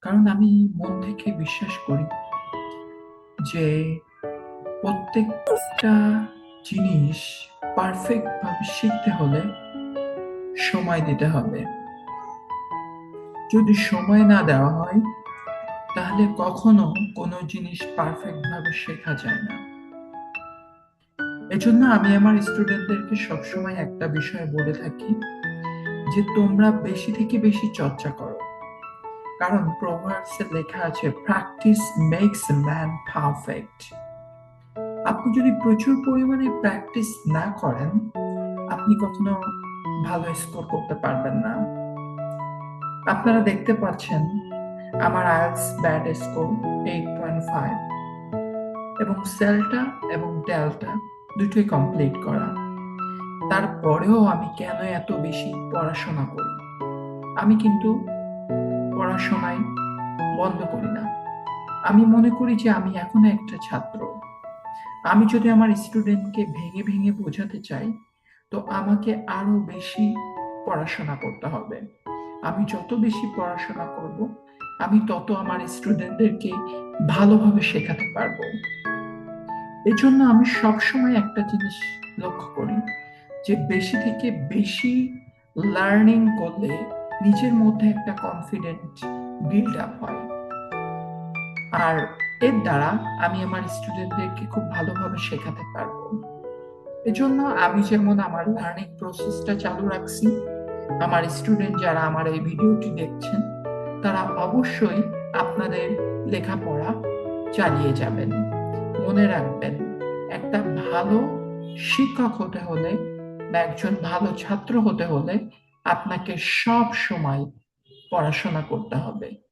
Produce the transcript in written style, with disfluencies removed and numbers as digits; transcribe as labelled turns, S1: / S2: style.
S1: কারণ আমি মন থেকে বিশ্বাস করি যে প্রত্যেকটা জিনিস পারফেক্ট ভাবে শিখতে হলে সময় দিতে হবে। যদি সময় না দেওয়া হয় তাহলে কখনো কোনো জিনিস পারফেক্ট ভাবে শেখা যায় না। এজন্য আমি আমার স্টুডেন্টদেরকে সবসময় একটা বিষয় বলে থাকি যে তোমরা বেশি থেকে বেশি চর্চা করো। কারণ প্রভার্বসে লেখা আছে, practice makes a man perfect. আপনি যদি প্রচুর পরিমাণে প্র্যাকটিস না করেন, আপনি কখনো ভালো স্কোর করতে পারবেন না। আপনারা দেখতে পাচ্ছেন আমার আইএলটিএস ব্যাড স্কোর 8.5 এবং সেলটা এবং ডেল্টা দুটোই কমপ্লিট করা। তারপরেও আমি কেন এত বেশি পড়াশোনা করি? আমি কিন্তু পড়াশোনায় বন্ধ করি না। আমি মনে করি যে আমি এখনো একটা ছাত্র। আমি যদি আমার স্টুডেন্টকে ভেঙে ভেঙে বোঝাতে চাই, তো আমাকে আরো বেশি পড়াশোনা করতে হবে। আমি যত বেশি পড়াশোনা করব, আমি তত আমার স্টুডেন্টদেরকে ভালোভাবে শেখাতে পারবো। এজন্য আমি সবসময় একটা জিনিস লক্ষ্য করি যে বেশি থেকে বেশি লার্নিং করলে নিজের মধ্যে একটা কনফিডেন্ট বিল্ড আপ হয়। আর এর দ্বারা আমি আমার স্টুডেন্টদেরকে খুব ভালোভাবে শেখাতে পারবো। এজন্য আমি যেমন আমার লার্নিং প্রসেসটা চালু রাখছি, আমার স্টুডেন্ট যারা আমার এই ভিডিওটি দেখছেন তারা অবশ্যই আপনাদের লেখাপড়া চালিয়ে যাবেন। মনে রাখবেন, একটা ভালো শিক্ষক হতে হলে বা একজন ভালো ছাত্র হতে হলে আপনাকে সব সময় পড়াশোনা করতে হবে।